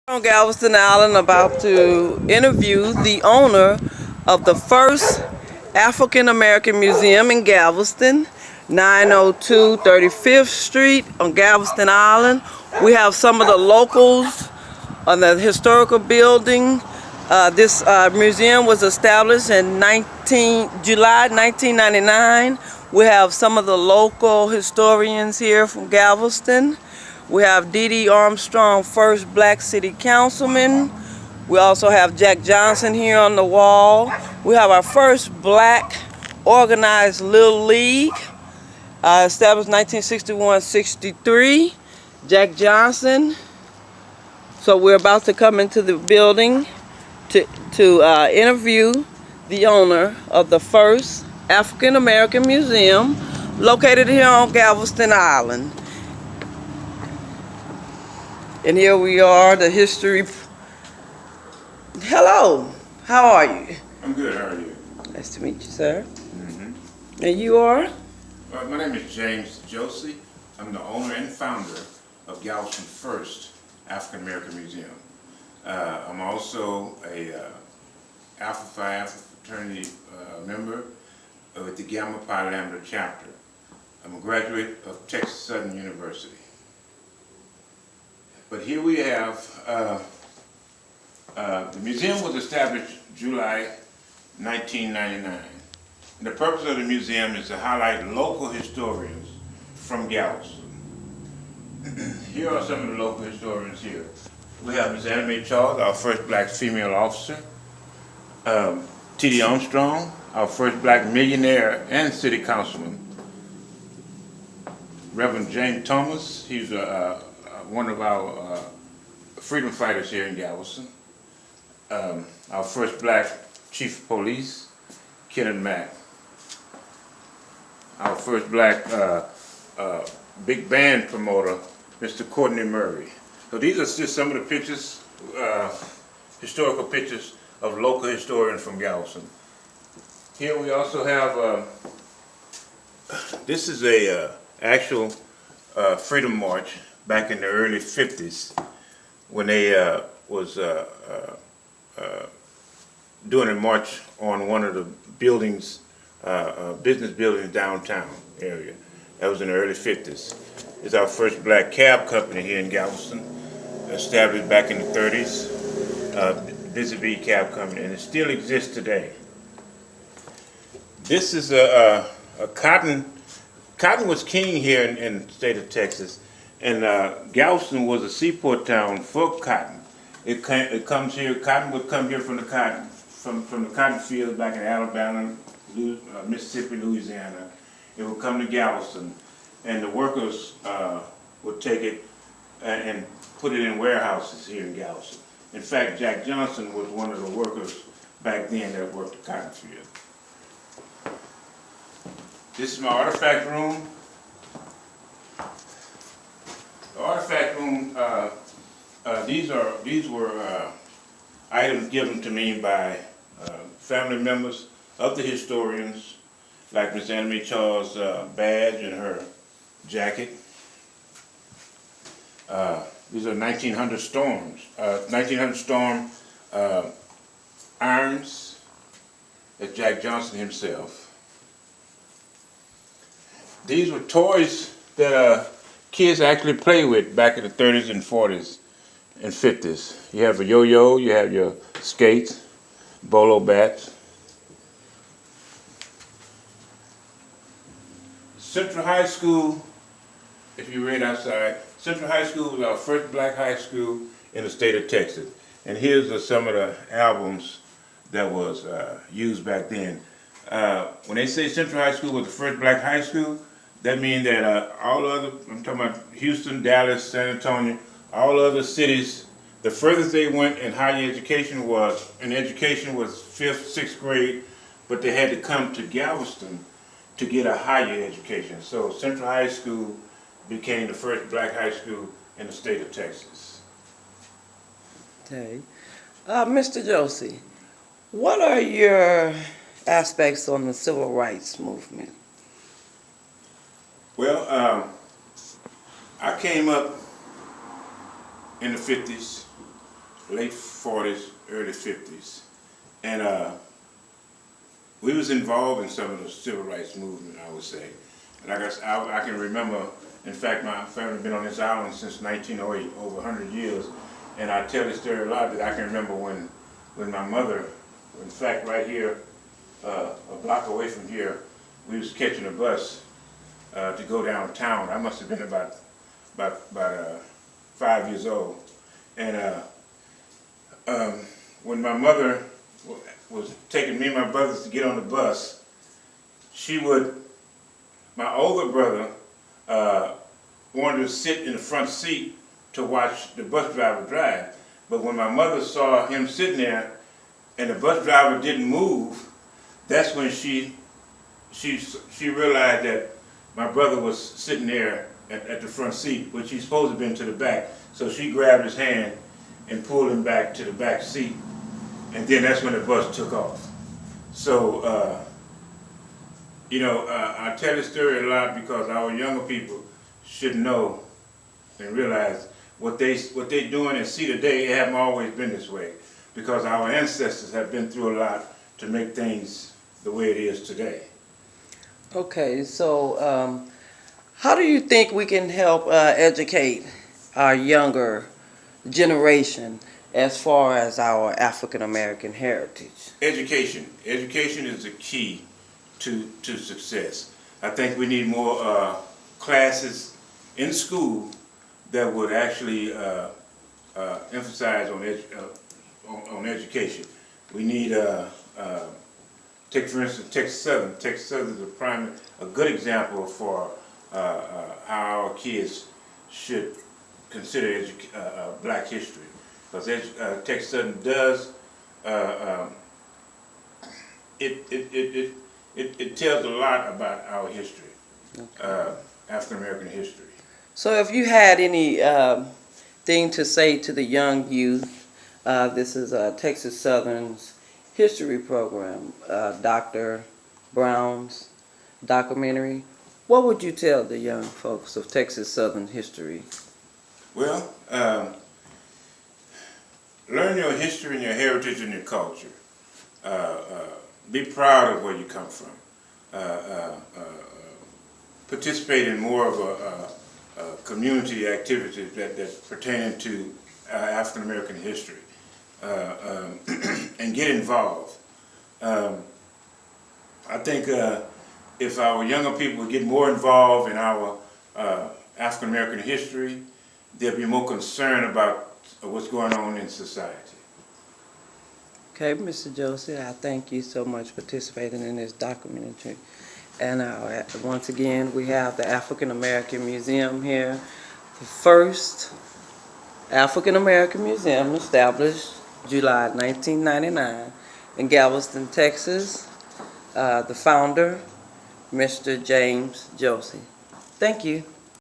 On Galveston Island, about to interview the owner of the first African American Museum in Galveston, 902 35th Street on Galveston Island. We have some of the locals on the historical building. This museum was established in July 1999. We have some of the local historians here from Galveston. We have Dee Dee Armstrong, first black city councilman. We also have Jack Johnson here on the wall. We have our first black organized Little League, established 1961-63. Jack Johnson. So we're about to come into the building to interview the owner of the first African American Museum located here on Galveston Island. And here we are, the history. Hello, how are you? I'm good, how are you? Nice to meet you, sir. And you are? My name is James Josey. I'm the owner and founder of Galveston First African American Museum. I'm also a Alpha Phi Alpha fraternity member with the Gamma Pi Lambda chapter. I'm a graduate of Texas Southern University. But here we have, the museum was established July 1999. And the purpose of the museum is to highlight local historians from Galveston. Here are some of the local historians here. We have Ms. Anna Mae Charles, our first black female officer. T.D. Armstrong, our first black millionaire and city councilman. Reverend James Thomas, he's one of our freedom fighters here in Galveston. Our first black chief of police, Kenneth Mack. Our first black big band promoter, Mr. Courtney Murray. So these are just some of the pictures, historical pictures of local historians from Galveston. Here we also have, this is a actual Freedom March back in the early 50s when they was doing a march on one of the buildings, business buildings downtown area. That was in the early 50s. It's our first black cab company here in Galveston, established back in the 30s, Vis-a-Vis Cab Company, and it still exists today. This is a cotton was king here in the state of Texas, and Galveston was a seaport town for cotton. It comes here. Cotton would come here from the cotton fields back in Alabama, Mississippi, Louisiana. It would come to Galveston, and the workers would take it and put it in warehouses here in Galveston. In fact, Jack Johnson was one of the workers back then that worked the cotton field. This is my artifact room. The artifact room, these were items given to me by family members of the historians, like Miss Anna Mae Charles' badge and her jacket. These are 1900 Storm irons. That's Jack Johnson himself. These were toys that kids actually play with back in the 30s and 40s and 50s. You have a yo-yo, you have your skates, bolo bats. Central High School, if you read outside, Central High School was our first black high school in the state of Texas. And here's some of the albums that was used back then. When they say Central High School was the first black high school, that means that all other, I'm talking about Houston, Dallas, San Antonio, all other cities, the furthest they went in higher education was 5th, 6th grade, but they had to come to Galveston to get a higher education. So Central High School became the first black high school in the state of Texas. Okay. Mr. Josey, what are your aspects on the civil rights movement? Well, I came up in the 50s late 40s, early 50s. And we was involved in some of the civil rights movement, I would say. And I can remember, in fact, my family been on this island since 1908, over 100 years. And I tell this story a lot, that I can remember when my mother, in fact, right here, a block away from here, we was catching a bus to go downtown. I must have been about 5 years old. And when my mother was taking me and my brothers to get on the bus, my older brother wanted to sit in the front seat to watch the bus driver drive. But when my mother saw him sitting there and the bus driver didn't move, that's when she realized that my brother was sitting there at the front seat, which he's supposed to have been to the back. So she grabbed his hand and pulled him back to the back seat. And then that's when the bus took off. So, I tell this story a lot because our younger people should know and realize what they doing and see today. It haven't always been this way, because our ancestors have been through a lot to make things the way it is today. Okay, so how do you think we can help educate our younger generation as far as our African American heritage? Education. Education is the key to success. I think we need more classes in school that would actually emphasize on education. We need, take for instance Texas Southern. Texas Southern is a good example for how our kids should consider black history. Because Texas Southern does, it tells a lot about our history, okay. African American history. So if you had any thing to say to the young youth, this is Texas Southern's history program, Dr. Brown's documentary. What would you tell the young folks of Texas Southern history? Well, learn your history and your heritage and your culture. Be proud of where you come from. Participate in more of community activities that pertain to African American history, and get involved. I think if our younger people would get more involved in our African American history, they'll be more concerned about what's going on in society. Okay, Mr. Josey, I thank you so much for participating in this documentary. And once again, we have the African American Museum here, the first African American museum established July 1999 in Galveston, Texas. The founder, Mr. James Josey. Thank you.